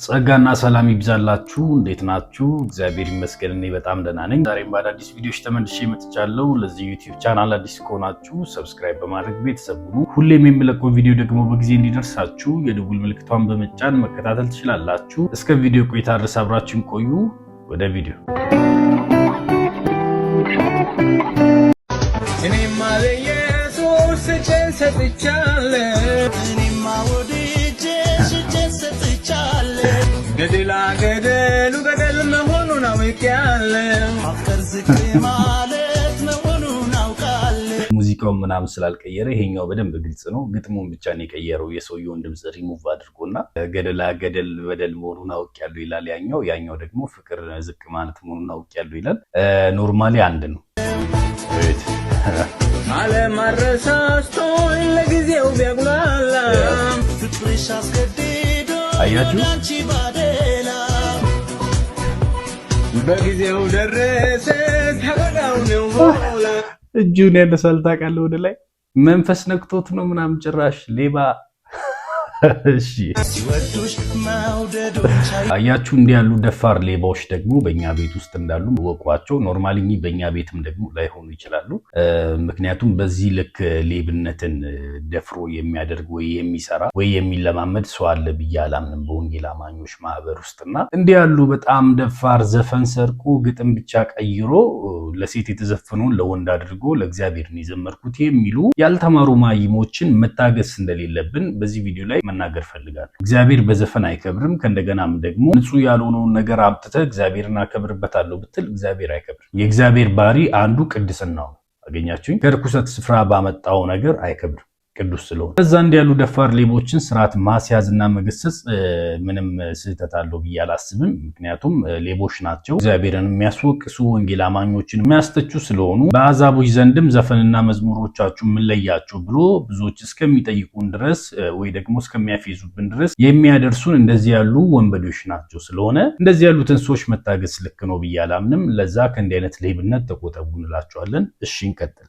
ጸጋና ሰላም ይብዛላችሁ። እንዴት ናችሁ? እግዚአብሔር ይመስገን እኔ በጣም ደህና ነኝ። ዛሬም በአዳዲስ ቪዲዮዎች ተመልሼ መጥቻለሁ። ለዚህ ዩቲዩብ ቻናል አዲስ ከሆናችሁ ሰብስክራይብ በማድረግ ቤተሰብ ሁኑ። ሁሌም የምለቀው ቪዲዮ ደግሞ በጊዜ እንዲደርሳችሁ የደውል ምልክቷን በመጫን መከታተል ትችላላችሁ። እስከ ቪዲዮ ቆይታ ድረስ አብራችሁን ቆዩ። ወደ ቪዲዮ እኔማ ለኢየሱስ እጄን ሰጥቻለሁ። እኔማ ወድጄ እጄን ሰጥቻለሁ። ገደላ ገደሉ ገደል መሆኑን አውቄያለሁ። አፍቀር ዝክር ማለት መሆኑን አውቃለሁ። ሙዚቃውን ምናምን ስላልቀየረ ይሄኛው በደንብ ግልጽ ነው። ግጥሙን ብቻ ነው የቀየረው። የሰውየውን ድምጽ ሪሙቭ አድርጎና ገደላ ገደል በደል መሆኑን አውቄያለሁ ይላል። ያኛው ደግሞ ፍቅር ዝቅ ማለት መሆኑን አውቄያለሁ ይላል። ኖርማሊ አንድ ነው። አለማረሳስቶኝ ለጊዜው ቢያጉላላ ፍቅርሽ አስገድዶ አንቺ ባደላ በጊዜው ደረሰ ተበላው ነው ሆላ እጁን ያነሳል። ታውቃለህ ወደ ላይ መንፈስ ነክቶት ነው ምናምን ጭራሽ ሌባ። እሺ አያችሁ እንዲህ ያሉ ደፋር ሌባዎች ደግሞ በእኛ ቤት ውስጥ እንዳሉ ወቋቸው። ኖርማሊ በእኛ ቤትም ደግሞ ላይሆኑ ይችላሉ። ምክንያቱም በዚህ ልክ ሌብነትን ደፍሮ የሚያደርግ ወይ የሚሰራ ወይ የሚለማመድ ሰው አለ ብዬ አላምንም በወንጌል አማኞች ማህበር ውስጥና እንዲህ ያሉ በጣም ደፋር ዘፈን ሰርቆ ግጥም ብቻ ቀይሮ ለሴት የተዘፈነውን ለወንድ አድርጎ ለእግዚአብሔር ነው የዘመርኩት የሚሉ ያልተማሩ ማይሞችን መታገስ እንደሌለብን በዚህ ቪዲዮ ላይ መናገር ፈልጋለሁ። እግዚአብሔር በዘፈን አይከብርም። ከእንደገናም ደግሞ ንጹህ ያልሆነውን ነገር አምጥተህ እግዚአብሔርን አከብርበታለሁ ብትል እግዚአብሔር አይከብርም። የእግዚአብሔር ባህሪ አንዱ ቅድስናው አገኛችሁኝ። ከርኩሰት ስፍራ ባመጣው ነገር አይከብርም ቅዱስ ስለሆነ። እዛ እንዲያሉ ደፋር ሌቦችን ስርዓት ማስያዝና መገሰጽ ምንም ስህተት አለው ብዬ አላስብም። ምክንያቱም ሌቦች ናቸው፣ እግዚአብሔርን የሚያስወቅሱ ወንጌል አማኞችን የሚያስተቹ ስለሆኑ በአሕዛቦች ዘንድም ዘፈንና መዝሙሮቻችሁ ምን ለያቸው ብሎ ብዙዎች እስከሚጠይቁን ድረስ ወይ ደግሞ እስከሚያፌዙብን ድረስ የሚያደርሱን እንደዚህ ያሉ ወንበዴዎች ናቸው። ስለሆነ እንደዚህ ያሉትን ሰዎች መታገስ ልክ ነው ብዬ አላምንም። ለዛ ከእንዲህ አይነት ሌብነት ተቆጠቡ እንላቸዋለን። እሺ እንቀጥል።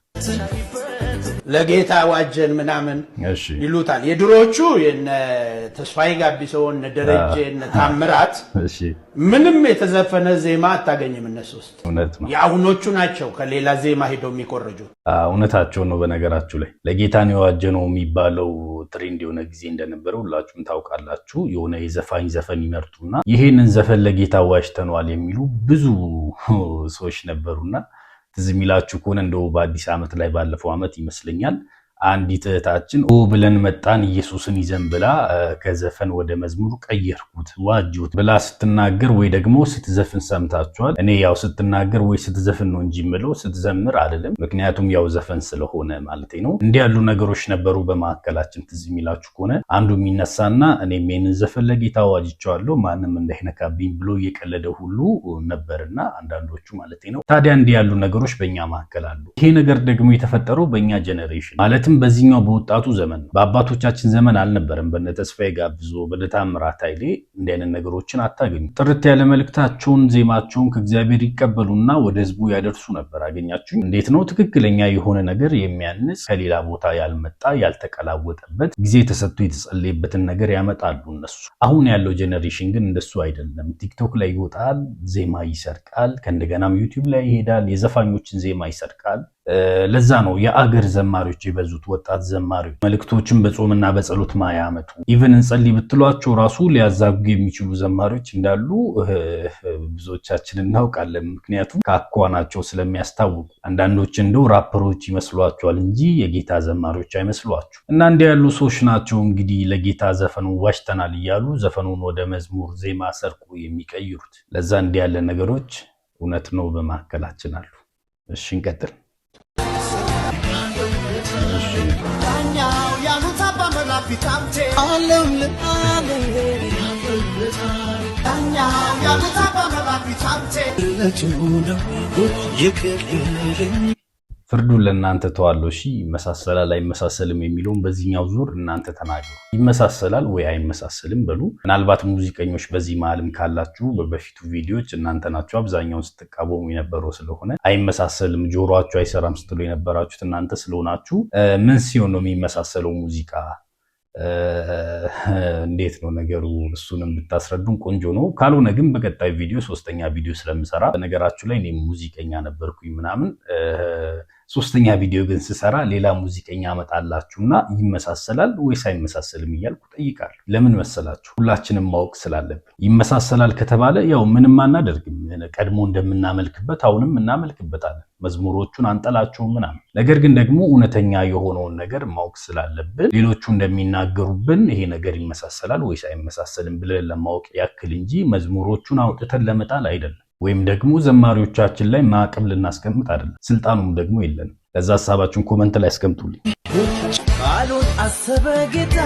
ለጌታ ዋጀን ምናምን ይሉታል። የድሮቹ የነ ተስፋዬ ጋቢሶ እነ ደረጀ እነ ታምራት ምንም የተዘፈነ ዜማ አታገኝም እነሱ ውስጥ። የአሁኖቹ ናቸው ከሌላ ዜማ ሄደው የሚቆርጁት። እውነታቸው ነው። በነገራችሁ ላይ ለጌታ ነው የዋጀነው የሚባለው ትሬንድ የሆነ ጊዜ እንደነበረ ሁላችሁም ታውቃላችሁ። የሆነ የዘፋኝ ዘፈን ይመርጡና ይሄንን ዘፈን ለጌታ ዋጅተነዋል የሚሉ ብዙ ሰዎች ነበሩና ትዝ የሚላችሁ ከሆነ እንደው በአዲስ ዓመት ላይ ባለፈው ዓመት ይመስለኛል አንዲት እህታችን ብለን መጣን ኢየሱስን ይዘን ብላ ከዘፈን ወደ መዝሙር ቀየርኩት ዋጅሁት ብላ ስትናገር ወይ ደግሞ ስትዘፍን ሰምታችኋል። እኔ ያው ስትናገር ወይ ስትዘፍን ነው እንጂ የምለው ስትዘምር አይደለም። ምክንያቱም ያው ዘፈን ስለሆነ ማለት ነው። እንዲህ ያሉ ነገሮች ነበሩ በመካከላችን። ትዝ የሚላችሁ ከሆነ አንዱ የሚነሳና እኔም ይሄንን ዘፈን ለጌታ ዋጅቻለሁ ማንም እንዳይነካብኝ ብሎ እየቀለደ ሁሉ ነበርና አንዳንዶቹ ማለት ነው። ታዲያ እንዲህ ያሉ ነገሮች በእኛ መካከል አሉ። ይሄ ነገር ደግሞ የተፈጠረው በእኛ ጀነሬሽን ማለት በዚህኛው በወጣቱ ዘመን በአባቶቻችን ዘመን አልነበረም። በነ ተስፋዬ ጋቢሶ በነ ታምራት ኃይሌ እንዲህ አይነት ነገሮችን አታገኙ። ጥርት ያለ መልእክታቸውን ዜማቸውን ከእግዚአብሔር ይቀበሉና ወደ ህዝቡ ያደርሱ ነበር። አገኛችሁ እንዴት ነው ትክክለኛ የሆነ ነገር የሚያንስ ከሌላ ቦታ ያልመጣ ያልተቀላወጠበት ጊዜ ተሰጥቶ የተጸለየበትን ነገር ያመጣሉ እነሱ። አሁን ያለው ጄኔሬሽን ግን እንደሱ አይደለም። ቲክቶክ ላይ ይወጣል፣ ዜማ ይሰርቃል፣ ከእንደገናም ዩቲዩብ ላይ ይሄዳል፣ የዘፋኞችን ዜማ ይሰርቃል። ለዛ ነው የአገር ዘማሪዎች የበዙት፣ ወጣት ዘማሪዎች መልእክቶችን በጾምና በጸሎት ማያመጡ ኢቭን እንጸልይ ብትሏቸው ራሱ ሊያዛጉ የሚችሉ ዘማሪዎች እንዳሉ ብዙዎቻችን እናውቃለን። ምክንያቱም ከአኳኋናቸው ስለሚያስታውቁ። አንዳንዶች እንደው ራፐሮች ይመስሏቸዋል እንጂ የጌታ ዘማሪዎች አይመስሏቸው። እና እንዲህ ያሉ ሰዎች ናቸው እንግዲህ ለጌታ ዘፈኑ ዋሽተናል እያሉ ዘፈኑን ወደ መዝሙር ዜማ ሰርቁ የሚቀይሩት። ለዛ እንዲህ ያለ ነገሮች እውነት ነው በመካከላችን አሉ። እሺ እንቀጥል። ፍርዱን ለእናንተ ተዋለው። እሺ ይመሳሰላል አይመሳሰልም የሚለውን በዚህኛው ዙር እናንተ ተናገሩ። ይመሳሰላል ወይ አይመሳሰልም በሉ። ምናልባት ሙዚቀኞች በዚህ መሀልም ካላችሁ በበፊቱ ቪዲዮዎች እናንተ ናችሁ አብዛኛውን ስትቃወሙ የነበረው ስለሆነ አይመሳሰልም ጆሮአችሁ አይሰራም ስትሉ የነበራችሁት እናንተ ስለሆናችሁ ምን ሲሆን ነው የሚመሳሰለው ሙዚቃ እንዴት ነው ነገሩ? እሱንም ብታስረዱን ቆንጆ ነው። ካልሆነ ግን በቀጣይ ቪዲዮ ሶስተኛ ቪዲዮ ስለምሰራ በነገራችሁ ላይ እኔ ሙዚቀኛ ነበርኩኝ ምናምን ሶስተኛ ቪዲዮ ግን ስሰራ ሌላ ሙዚቀኛ አመጣላችሁና ይመሳሰላል ወይስ አይመሳሰልም እያልኩ ጠይቃለሁ። ለምን መሰላችሁ? ሁላችንም ማወቅ ስላለብን። ይመሳሰላል ከተባለ ያው ምንም አናደርግም። ቀድሞ እንደምናመልክበት አሁንም እናመልክበታለን። መዝሙሮቹን አንጠላቸውም ምናምን። ነገር ግን ደግሞ እውነተኛ የሆነውን ነገር ማወቅ ስላለብን ሌሎቹ እንደሚናገሩብን ይሄ ነገር ይመሳሰላል ወይስ አይመሳሰልም ብለን ለማወቅ ያክል እንጂ መዝሙሮቹን አውጥተን ለመጣል አይደለም። ወይም ደግሞ ዘማሪዎቻችን ላይ ማዕቀብ ልናስቀምጥ አይደለም። ስልጣኑም ደግሞ የለንም። ለዛ ሐሳባችሁን ኮመንት ላይ አስቀምጡልኝ። ቃሉን አሰበ ጌታ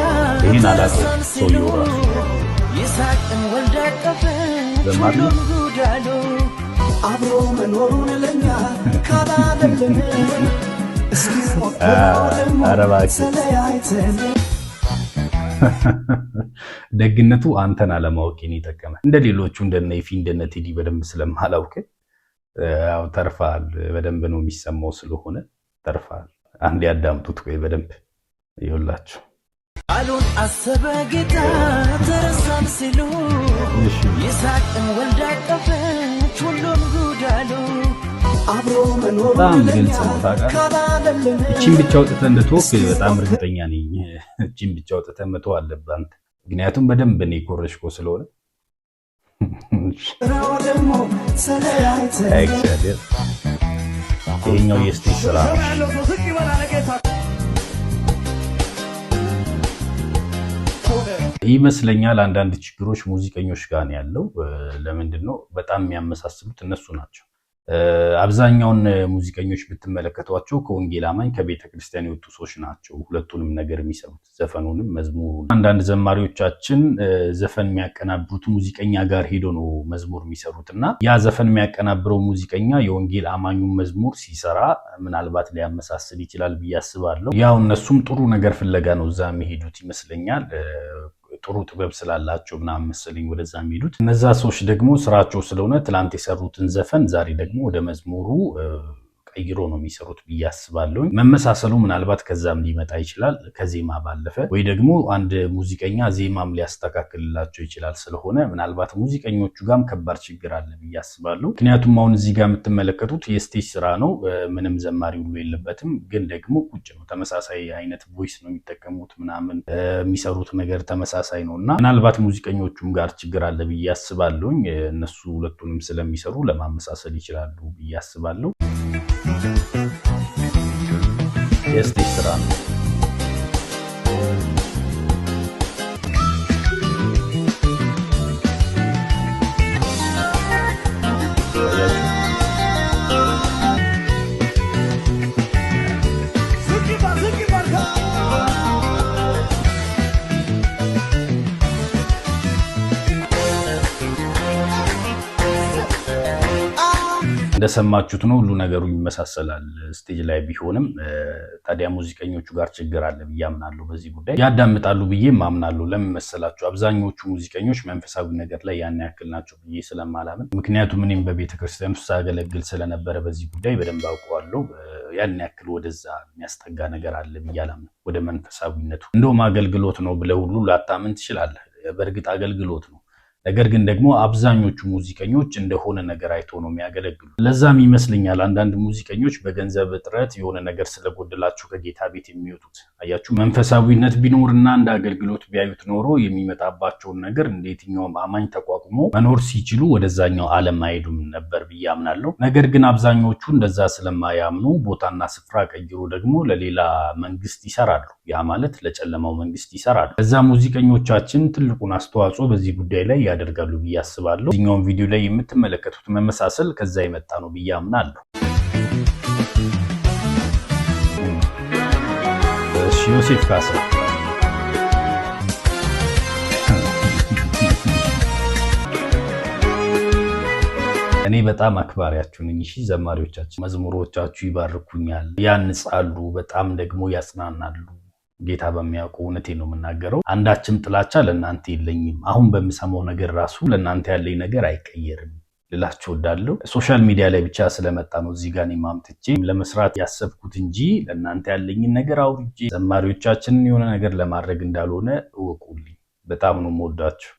ይሄን አላውቅም። ሰውየው ራሱ ይስሐቅን ወልዳ ቀፈች ሁሉም ጉዳሉ አብሮ መኖሩን ለኛ ካላደለን እስኪ ሰለያይተን ደግነቱ አንተን አለማወቄን ይጠቀመ እንደ ሌሎቹ እንደነ ይፊ እንደነ ቴዲ በደንብ ስለማላውቅ ያው ተርፋል። በደንብ ነው የሚሰማው ስለሆነ ተርፋል። አንዴ ያዳምጡት ወይ በደንብ ይውላችሁ። ቃሉን አሰበ ጌታ ተረሳም ሲሉ ይስሐቅን ወልዳ ቀፈች ሁሉም ጉዳሉ አብሮ መኖር በጣም ግልጽ ነው። ታውቃለህ እቺን ብቻ አውጥተህ እንደተወክ በጣም እርግጠኛ ነኝ። እቺን ብቻ አውጥተህ መተው አለብህ አንተ። ምክንያቱም በደንብ ነው የኮረሽኮ ስለሆነ ይሄኛው የስቴጅ ስራ ነው ይመስለኛል። አንዳንድ ችግሮች ሙዚቀኞች ጋር ነው ያለው። ለምንድን ነው በጣም የሚያመሳስሉት እነሱ ናቸው። አብዛኛውን ሙዚቀኞች ብትመለከቷቸው ከወንጌል አማኝ ከቤተ ክርስቲያን የወጡ ሰዎች ናቸው። ሁለቱንም ነገር የሚሰሩት ዘፈኑንም መዝሙሩን። አንዳንድ ዘማሪዎቻችን ዘፈን የሚያቀናብሩት ሙዚቀኛ ጋር ሄዶ ነው መዝሙር የሚሰሩት እና ያ ዘፈን የሚያቀናብረው ሙዚቀኛ የወንጌል አማኙን መዝሙር ሲሰራ ምናልባት ሊያመሳስል ይችላል ብዬ አስባለሁ። ያው እነሱም ጥሩ ነገር ፍለጋ ነው እዛ የሚሄዱት ይመስለኛል። ጥሩ ጥበብ ስላላቸው ምናምን መሰለኝ ወደዛ የሚሄዱት። እነዛ ሰዎች ደግሞ ስራቸው ስለሆነ ትላንት የሰሩትን ዘፈን ዛሬ ደግሞ ወደ መዝሙሩ ቀይሮ ነው የሚሰሩት ብዬ አስባለሁ። መመሳሰሉ ምናልባት ከዛም ሊመጣ ይችላል ከዜማ ባለፈ፣ ወይ ደግሞ አንድ ሙዚቀኛ ዜማም ሊያስተካክልላቸው ይችላል። ስለሆነ ምናልባት ሙዚቀኞቹ ጋርም ከባድ ችግር አለ ብዬ አስባለሁ። ምክንያቱም አሁን እዚህ ጋር የምትመለከቱት የስቴጅ ስራ ነው። ምንም ዘማሪ ሁሉ የለበትም፣ ግን ደግሞ ቁጭ ነው። ተመሳሳይ አይነት ቮይስ ነው የሚጠቀሙት ምናምን፣ የሚሰሩት ነገር ተመሳሳይ ነው እና ምናልባት ሙዚቀኞቹም ጋር ችግር አለ ብዬ አስባለሁ። እነሱ ሁለቱንም ስለሚሰሩ ለማመሳሰል ይችላሉ ብዬ አስባለሁ። የስቴጅ ስራ ነው። እንደሰማችሁት ነው። ሁሉ ነገሩ ይመሳሰላል ስቴጅ ላይ ቢሆንም ታዲያ ሙዚቀኞቹ ጋር ችግር አለ ብዬ አምናለሁ። በዚህ ጉዳይ ያዳምጣሉ ብዬ አምናለሁ። ለምን መሰላችሁ? አብዛኞቹ ሙዚቀኞች መንፈሳዊ ነገር ላይ ያን ያክል ናቸው ብዬ ስለማላምን፣ ምክንያቱም እኔም በቤተክርስቲያን ውስጥ ሳገለግል ስለነበረ በዚህ ጉዳይ በደንብ አውቀዋለሁ። ያን ያክል ወደዛ የሚያስጠጋ ነገር አለ ብዬ አላምንም። ወደ መንፈሳዊነቱ እንደውም አገልግሎት ነው ብለህ ሁሉ ላታምን ትችላለህ። በእርግጥ አገልግሎት ነው። ነገር ግን ደግሞ አብዛኞቹ ሙዚቀኞች እንደሆነ ነገር አይቶ ነው የሚያገለግሉ። ለዛም ይመስለኛል አንዳንድ ሙዚቀኞች በገንዘብ እጥረት የሆነ ነገር ስለጎደላቸው ከጌታ ቤት የሚወጡት። አያችሁ፣ መንፈሳዊነት ቢኖርና እንደ አገልግሎት ቢያዩት ኖሮ የሚመጣባቸውን ነገር እንደ የትኛውም አማኝ ተቋቁሞ መኖር ሲችሉ ወደዛኛው ዓለም አይሄዱም ነበር ብዬ አምናለሁ። ነገር ግን አብዛኞቹ እንደዛ ስለማያምኑ ቦታና ስፍራ ቀይሮ ደግሞ ለሌላ መንግስት ይሰራሉ። ያ ማለት ለጨለማው መንግስት ይሰራሉ። ለዛ ሙዚቀኞቻችን ትልቁን አስተዋጽኦ በዚህ ጉዳይ ላይ ያደርጋሉ ብዬ አስባለሁ። እዚህኛውን ቪዲዮ ላይ የምትመለከቱት መመሳሰል ከዛ የመጣ ነው ብዬ አምናለሁ። ዮሴፍ ካሳ እኔ በጣም አክባሪያችሁ ነኝ። እሺ ዘማሪዎቻችን መዝሙሮቻችሁ ይባርኩኛል፣ ያንጻሉ፣ በጣም ደግሞ ያጽናናሉ። ጌታ በሚያውቁ እውነቴን ነው የምናገረው። አንዳችም ጥላቻ ለእናንተ የለኝም። አሁን በምሰማው ነገር ራሱ ለእናንተ ያለኝ ነገር አይቀየርም ልላችሁ እወዳለሁ። ሶሻል ሚዲያ ላይ ብቻ ስለመጣ ነው እዚህ ጋር እኔ ማምጥቼ ለመስራት ያሰብኩት እንጂ ለእናንተ ያለኝን ነገር አውርጄ ዘማሪዎቻችንን የሆነ ነገር ለማድረግ እንዳልሆነ እወቁልኝ። በጣም ነው የምወዳችሁ።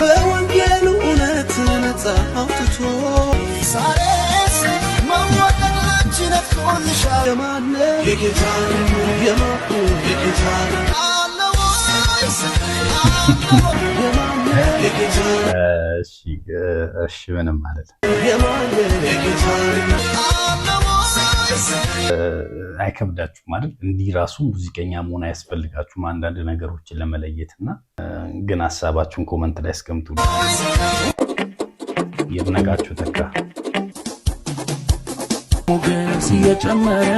በወንጌሉ እውነት ነፃ አውጥቶ ሳሬስ መወደዳችን ነጥቆልሻል። የማነ የጌታ የማነ የጌታ እሺ ምንም ማለት አይከብዳችሁ ማለት እንዲህ ራሱ ሙዚቀኛ መሆን አያስፈልጋችሁም አንዳንድ ነገሮችን ለመለየት እና ግን ሀሳባችሁን ኮመንት ላይ አስቀምጡ። ይድነቃችሁ ተካ ሞገስ እየጨመረ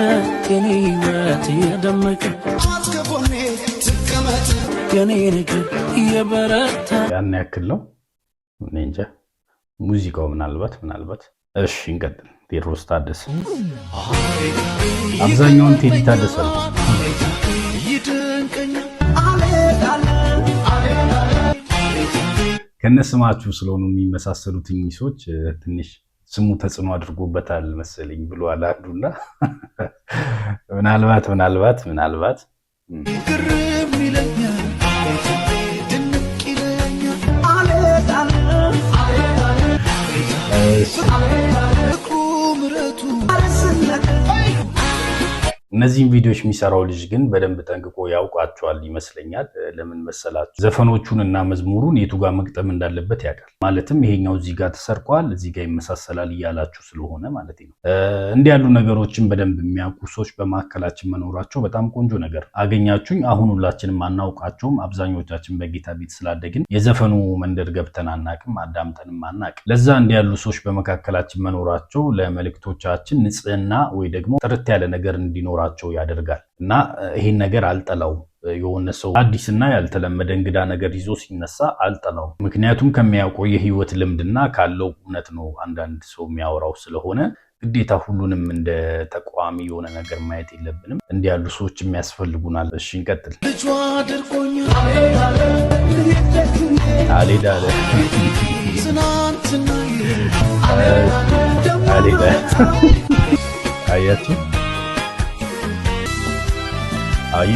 የኔ ሕይወት እየደመቀ አስከቦኔ ትቀመጥ የኔ ነገር እየበረታ ያን ያክል ነው። እኔ እንጃ ሙዚቃው ምናልባት እሺ እንቀጥል። ቴዎድሮስ ታደሰ አብዛኛውን ቴዲ ታደሰ ነው። ከነስማችሁ ስለሆኑ የሚመሳሰሉት ሰዎች ትንሽ ስሙ ተጽዕኖ አድርጎበታል መሰለኝ ብሏል አንዱና ምናልባት ግርም ይለኛል ድንቅ ይለኛል እነዚህን ቪዲዮዎች የሚሰራው ልጅ ግን በደንብ ጠንቅቆ ያውቃቸዋል ይመስለኛል። ለምን መሰላችሁ? ዘፈኖቹን እና መዝሙሩን የቱ ጋር መግጠም እንዳለበት ያውቃል። ማለትም ይሄኛው እዚህ ጋር ተሰርቋል፣ እዚህ ጋር ይመሳሰላል እያላችሁ ስለሆነ ማለት ነው። እንዲህ ያሉ ነገሮችን በደንብ የሚያውቁ ሰዎች በመካከላችን መኖራቸው በጣም ቆንጆ ነገር። አገኛችሁኝ። አሁን ሁላችንም አናውቃቸውም። አብዛኞቻችን በጌታ ቤት ስላደግን የዘፈኑ መንደር ገብተን አናቅም፣ አዳምጠንም አናቅ። ለዛ እንዲህ ያሉ ሰዎች በመካከላችን መኖራቸው ለመልእክቶቻችን ንጽህና ወይ ደግሞ ጥርት ያለ ነገር እንዲኖራቸው ያደርጋል እና ይህን ነገር አልጠላውም። የሆነ ሰው አዲስና ያልተለመደ እንግዳ ነገር ይዞ ሲነሳ አልጠላውም። ምክንያቱም ከሚያውቀው የህይወት ልምድና ካለው እውነት ነው አንዳንድ ሰው የሚያወራው ስለሆነ ግዴታ ሁሉንም እንደ ተቋሚ የሆነ ነገር ማየት የለብንም። እንዲህ ያሉ ሰዎች የሚያስፈልጉናል። እሺ እንቀጥል። ልጇ አድርጎኛል አሌዳለ አያችሁ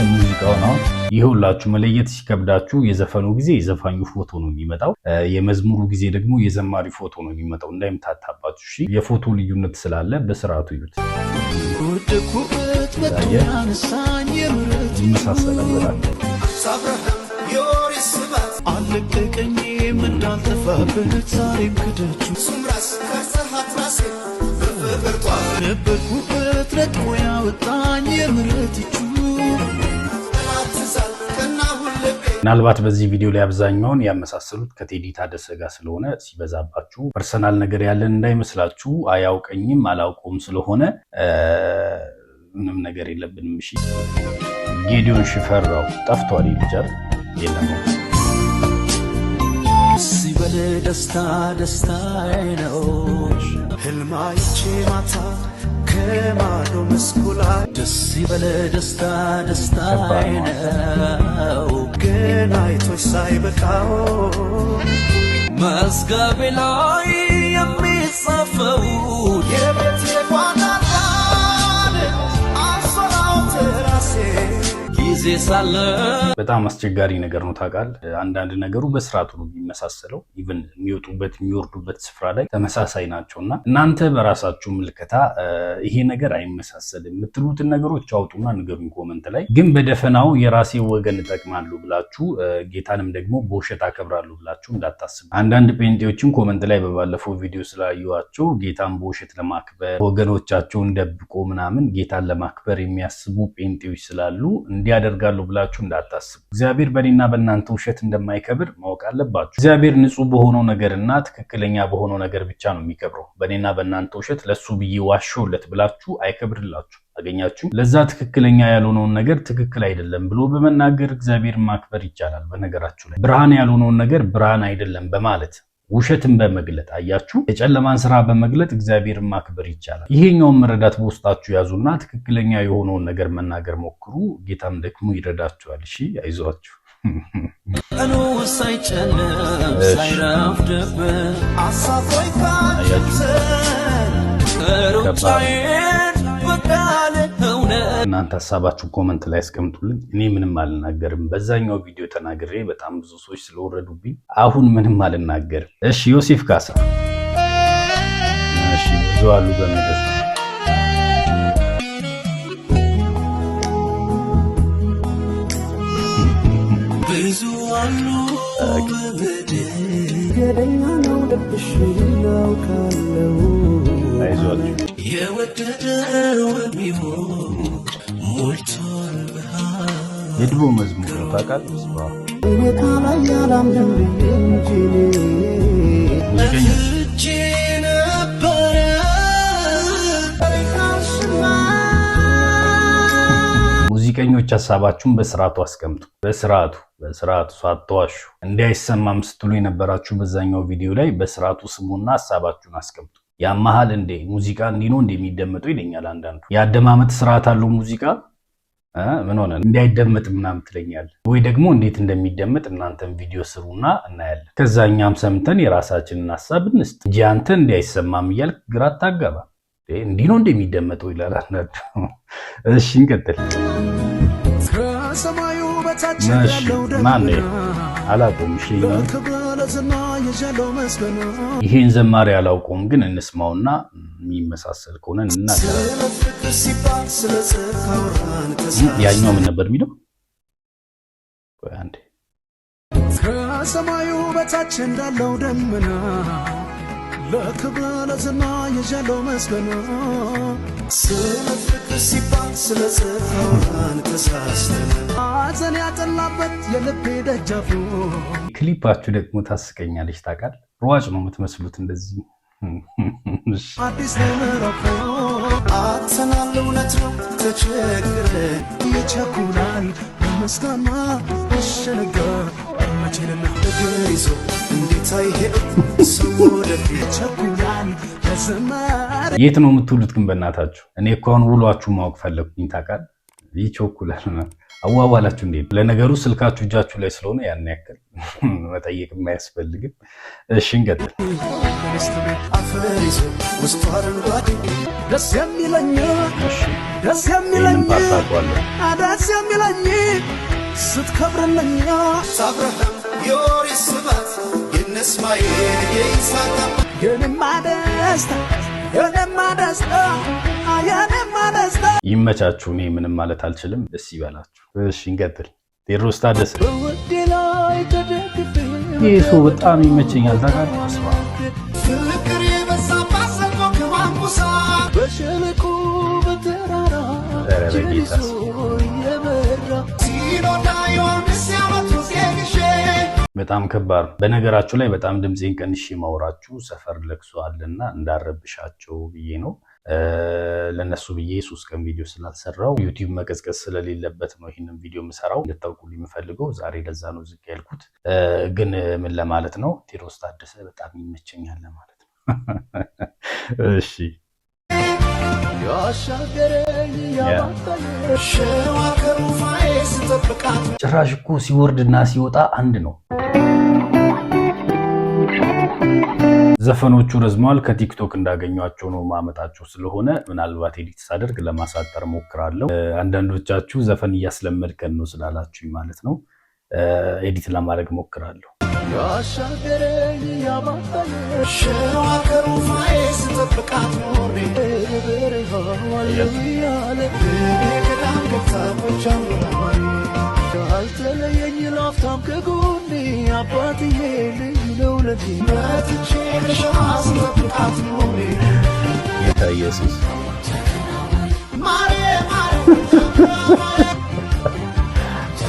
ሙዚቃው ነው። ይህ ሁላችሁ መለየት ሲከብዳችሁ የዘፈኑ ጊዜ የዘፋኙ ፎቶ ነው የሚመጣው፣ የመዝሙሩ ጊዜ ደግሞ የዘማሪ ፎቶ ነው የሚመጣው። እንዳይምታታባችሁ እሺ። የፎቶ ልዩነት ስላለ በስርዓቱ ይዩት። ይመሳሰላል በጣም አለቀቀኝም እንዳልጠፋበት ዛሬም ክደቹ ነበርኩበት ረጥቆ ያወጣኝ የምሕረት እጁ። ምናልባት በዚህ ቪዲዮ ላይ አብዛኛውን ያመሳሰሉት ከቴዲ ታደሰ ጋር ስለሆነ ሲበዛባችሁ ፐርሰናል ነገር ያለን እንዳይመስላችሁ። አያውቀኝም አላውቀውም ስለሆነ ምንም ነገር የለብንም። እሺ ጌዲዮን ሽፈራው ጠፍቷል ይልጃል የለም ሲበል ደስታ ደስታዬ ነው ህልማይቼ ማታ ከማዶ መስኩ ላይ ደስ ይበል ደስታ ደስታዬ ነው ገና አይቶች ሳይበቃው መዝገቤ ላይ የሚጻፈው የቤቴ ጓዳ አሶራው ትራሴ ጊዜ ሳለ በጣም አስቸጋሪ ነገር ነው ታውቃለህ። አንዳንድ ነገሩ በስርዓቱ ነው የሚመሳሰለው። ኢቭን የሚወጡበት የሚወርዱበት ስፍራ ላይ ተመሳሳይ ናቸውና እናንተ በራሳችሁ ምልከታ ይሄ ነገር አይመሳሰልም የምትሉትን ነገሮች አውጡና ንገሩኝ ኮመንት ላይ። ግን በደፈናው የራሴ ወገን እጠቅማለሁ ብላችሁ ጌታንም ደግሞ በውሸት አከብራለሁ ብላችሁ እንዳታስቡ። አንዳንድ ጴንጤዎችን ኮመንት ላይ በባለፈው ቪዲዮ ስላየኋቸው ጌታን በውሸት ለማክበር ወገኖቻቸውን ደብቆ ምናምን ጌታን ለማክበር የሚያስቡ ጴንጤዎች ስላሉ እንዲያደርጋሉ ብላችሁ እንዳታስቡ። እግዚአብሔር በእኔና በእናንተ ውሸት እንደማይከብር ማወቅ አለባችሁ። እግዚአብሔር ንጹህ በሆነው ነገርና ትክክለኛ በሆነው ነገር ብቻ ነው የሚከብረው። በእኔና በእናንተ ውሸት ለሱ ብዬ ዋሸውለት ብላችሁ አይከብርላችሁ። አገኛችሁ? ለዛ ትክክለኛ ያልሆነውን ነገር ትክክል አይደለም ብሎ በመናገር እግዚአብሔርን ማክበር ይቻላል። በነገራችሁ ላይ ብርሃን ያልሆነውን ነገር ብርሃን አይደለም በማለት ውሸትን በመግለጥ አያችሁ፣ የጨለማን ስራ በመግለጥ እግዚአብሔርን ማክበር ይቻላል። ይሄኛውን መረዳት በውስጣችሁ ያዙና ትክክለኛ የሆነውን ነገር መናገር ሞክሩ። ጌታም ደግሞ ይረዳችኋል። እሺ አይዟችሁ። ቀኑ ሳይጨልም ሳይረፍድብን አሳፎይ ካንተ ሩጫዬን በቃል እውነት እናንተ ሀሳባችሁ ኮመንት ላይ አስቀምጡልኝ። እኔ ምንም አልናገርም። በዛኛው ቪዲዮ ተናግሬ በጣም ብዙ ሰዎች ስለወረዱብኝ አሁን ምንም አልናገርም። እሺ ዮሴፍ ካሳ እሺ ብዙ አሉ በመደስ ብዙ አሉ ገደኛ ነው ልብሽ ነው ካለው አይዟችሁ የወደደው ቢሆን ሞልቷል የድሮ መዝሙር ነው ታውቃለህ? እኔ ካላይ ያላምንም እንጂ እጅ ነበረ ሙዚቀኞች ሀሳባችሁን በስርዓቱ አስቀምጡ። በስርዓቱ ሳትዋሹ እንዳይሰማም ስትሉ የነበራችሁ በዛኛው ቪዲዮ ላይ በስርዓቱ ስሙና ሀሳባችሁን አስቀምጡ። ያማሃል እንዴ ሙዚቃ እንዲህ ነው እንደሚደመጠው ይለኛል አንዳንዱ። የአደማመጥ ስርዓት አለው ሙዚቃ ምን ሆነ እንዳይደመጥ ምናምን ትለኛለህ ወይ? ደግሞ እንዴት እንደሚደመጥ እናንተም ቪዲዮ ስሩና እናያለን። ከዛኛም ሰምተን የራሳችንን ሀሳብ እንስጥ እንጂ አንተ እንዳይሰማም እያልክ ግራ አታጋባ። እንዲህ ነው እንደሚደመጠው ይላል አንዳንዱ። እሺ እንቀጥል። ከሰማዩ በታች ያለው ማን አላውቀውም። እሺ ይሄን ዘማሪ አላውቀውም፣ ግን እንስማውና የሚመሳሰል ከሆነ እናገራለን። ያኛው ምን ነበር የሚለው? አንዴ ከሰማዩ በታች እንዳለው ደመና ለክብር ለዝና የዣለው መስገና ስለ ፍቅር ሲባል ስለ ጽድቅ ተሳስተን ሐዘን ያጠላበት የልቤ ደጃፉ። ክሊፓችሁ ደግሞ ታስቀኛለች። ታውቃለህ? ሯጭ ነው የምትመስሉት እንደዚህ። አዲስ ምዕራፍ አጥተናል፣ እውነት ነው ተቸግረ ይቸኩላል በምስጋና እሸነጋ መቼንና እግር ይዞ እንዴት አይሄድም ሰው ወደፊት ቸኩላል ለዘመር። የት ነው የምትውሉት ግን በእናታችሁ? እኔ እኮ አሁን ውሏችሁ ማወቅ ፈለግኩኝ። ታውቃለህ? ይቸኩላል አዋዋላችሁ እንዴት? ለነገሩ ስልካችሁ እጃችሁ ላይ ስለሆነ ያን ያክል መጠየቅ የማያስፈልግም። እሺ እንቀጥል። ደስ የሚለኝ ደስ ይህንን ፓርት አውቀዋለሁ። ደስ የሚለኝ ስትከብርልኝ ሳብረህም የኦሪት ስባት የነስማኤል የይስሐቅ የኔማ ደስታ የኔማ ደስታ የኔማ ደስታ። ይመቻችሁ። እኔ ምንም ማለት አልችልም። ደስ ይበላችሁ። እሺ እንቀጥል። ቴዎድሮስ ታደሰ በውዴ ላይ ተደግፌ ይህ ሰው በጣም ይመቸኛል። ታውቃለህ? ፍቅር የበዛባት ሰቆ ከማንኩሳ በሸለቆ በተራራ ጀሊሶ የበራ ሲኖዳ ዮሐንስ ያመቱ ሴግሼ። በጣም ከባድ። በነገራችሁ ላይ በጣም ድምፄን ቀንሼ ማውራችሁ ሰፈር ለቅሶ አለና እንዳረብሻቸው ብዬ ነው። ለነሱ ብዬ 3 ቀን ቪዲዮ ስላልሰራው ዩቲዩብ መቀዝቀዝ ስለሌለበት ነው ይህንን ቪዲዮ የምሰራው። እንድታውቁልኝ የምፈልገው ዛሬ ለዛ ነው ዝቅ ያልኩት። ግን ምን ለማለት ነው፣ ቴዎድሮስ ታደሰ በጣም ይመቸኛል ለማለት ነው። እሺ ጭራሽ እኮ ሲወርድና ሲወጣ አንድ ነው። ዘፈኖቹ ረዝመዋል። ከቲክቶክ እንዳገኟቸው ነው ማመጣቸው ስለሆነ ምናልባት ኤዲት ሳደርግ ለማሳጠር ሞክራለሁ። አንዳንዶቻችሁ ዘፈን እያስለመድከን ነው ስላላችሁኝ ማለት ነው ኤዲት ለማድረግ ሞክራለሁ። ካልተለየኝ ላፍታም ከጎኔ አባትዬ ልዩ ነው ለኔ መጥቼ ልሻስጠብቃት ኖሬ ጌታ ኢየሱስ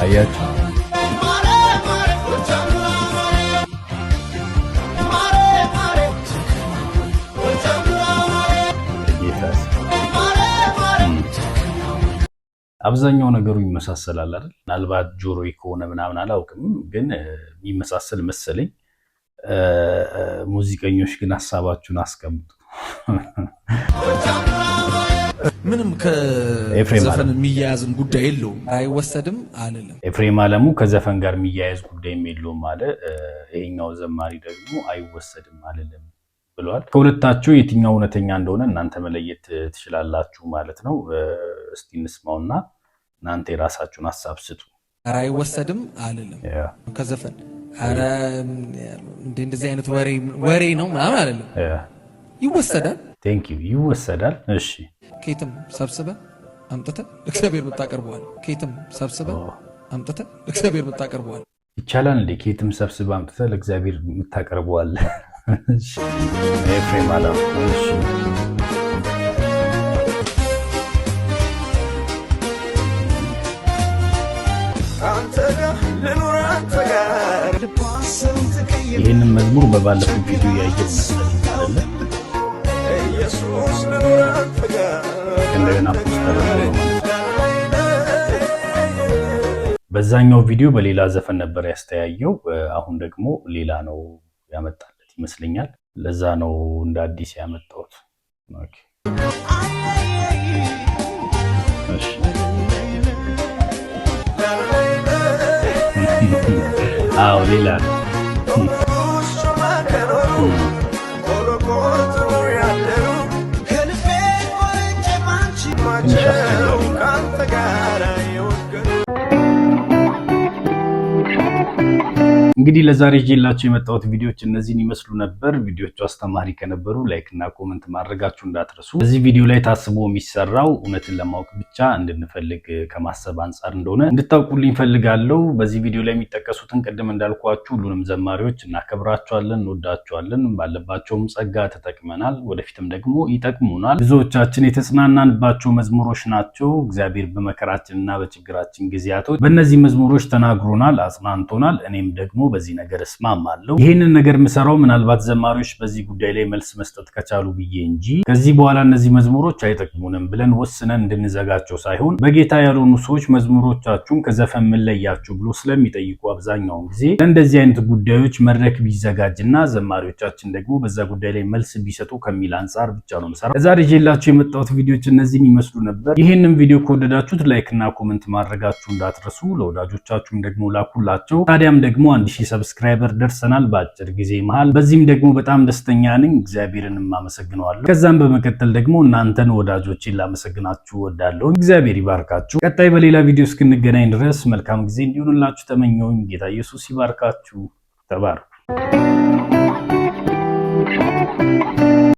አያችሁ። አብዛኛው ነገሩ ይመሳሰላል አይደል? ምናልባት ጆሮዬ ከሆነ ምናምን አላውቅም፣ ግን የሚመሳሰል መሰለኝ። ሙዚቀኞች ግን ሀሳባችሁን አስቀምጡ። ምንም ከዘፈን የሚያያዝም ጉዳይ የለውም አይወሰድም አለለም። ኤፍሬም አለሙ ከዘፈን ጋር የሚያያዝ ጉዳይም የለውም አለ። ይሄኛው ዘማሪ ደግሞ አይወሰድም አለለም ብሏል። ከሁለታቸው የትኛው እውነተኛ እንደሆነ እናንተ መለየት ትችላላችሁ ማለት ነው። እስቲ እንስማውና እናንተ የራሳችሁን ሐሳብ ስጡ። አይወሰድም አለለም ከዘፈን አረ እንደዚህ አይነት ወሬ ነው ምናምን አይደለም። ይወሰዳል። ቴንክ ዩ ይወሰዳል። እሺ ኬትም ሰብስበ አምጥተ ለእግዚአብሔር ብታቀርበዋል። ኬትም ሰብስበ አምጥተ ለእግዚአብሔር ብታቀርበዋል። ይቻላል እንዴ? ኬትም ሰብስበ አምጥተ ለእግዚአብሔር ብታቀርበዋል። እሺ ኤፍሬም አለሙ እሺ ይህንን መዝሙር በባለፈው ቪዲዮ ያየን መሰለኝ አይደል? እንደገና ፖስት ተደርጎ በዛኛው ቪዲዮ በሌላ ዘፈን ነበር ያስተያየው። አሁን ደግሞ ሌላ ነው ያመጣለት ይመስለኛል። ለዛ ነው እንደ አዲስ ያመጣሁት። ኦኬ እሺ አዎ ሌላ እንግዲህ ለዛሬ ይዤላችሁ የመጣሁት ቪዲዮዎች እነዚህን ይመስሉ ነበር። ቪዲዮቹ አስተማሪ ከነበሩ ላይክ እና ኮሜንት ማድረጋችሁ እንዳትረሱ። በዚህ ቪዲዮ ላይ ታስቦ የሚሰራው እውነትን ለማወቅ ብቻ እንድንፈልግ ከማሰብ አንጻር እንደሆነ እንድታውቁልኝ ፈልጋለሁ። በዚህ ቪዲዮ ላይ የሚጠቀሱትን ቅድም እንዳልኳችሁ ሁሉንም ዘማሪዎች እናከብራቸዋለን፣ እንወዳቸዋለን። ባለባቸውም ጸጋ ተጠቅመናል፣ ወደፊትም ደግሞ ይጠቅሙናል። ብዙዎቻችን የተጽናናንባቸው መዝሙሮች ናቸው። እግዚአብሔር በመከራችንና በችግራችን ጊዜያቶች በእነዚህ መዝሙሮች ተናግሮናል፣ አጽናንቶናል። እኔም ደግሞ በዚህ ነገር እስማማለሁ። ይሄንን ነገር ምሰራው ምናልባት ዘማሪዎች በዚህ ጉዳይ ላይ መልስ መስጠት ከቻሉ ብዬ እንጂ ከዚህ በኋላ እነዚህ መዝሙሮች አይጠቅሙንም ብለን ወስነን እንድንዘጋቸው ሳይሆን በጌታ ያልሆኑ ሰዎች መዝሙሮቻችሁን ከዘፈን ምን ለያችሁ ብሎ ስለሚጠይቁ አብዛኛውን ጊዜ ለእንደዚህ አይነት ጉዳዮች መድረክ ቢዘጋጅና ዘማሪዎቻችን ደግሞ በዛ ጉዳይ ላይ መልስ ቢሰጡ ከሚል አንጻር ብቻ ነው ምሰራው። ለዛሬ ይዤላችሁ የመጣሁት ቪዲዮዎች እነዚህን ይመስሉ ነበር። ይሄንን ቪዲዮ ከወደዳችሁት ላይክ እና ኮሜንት ማድረጋችሁ እንዳትረሱ። ለወዳጆቻችሁም ደግሞ ላኩላቸው። ታዲያም ደግሞ 1000 ሰብስክራይበር ደርሰናል በአጭር ጊዜ መሃል። በዚህም ደግሞ በጣም ደስተኛ ነኝ፣ እግዚአብሔርንም አመሰግነዋለሁ። ከዛም በመቀጠል ደግሞ እናንተን ወዳጆቼን ላመሰግናችሁ እወዳለሁ። እግዚአብሔር ይባርካችሁ። ቀጣይ በሌላ ቪዲዮ እስክንገናኝ ድረስ መልካም ጊዜ እንዲሆንላችሁ ተመኘሁኝ። ጌታ ኢየሱስ ይባርካችሁ። ተባረኩ።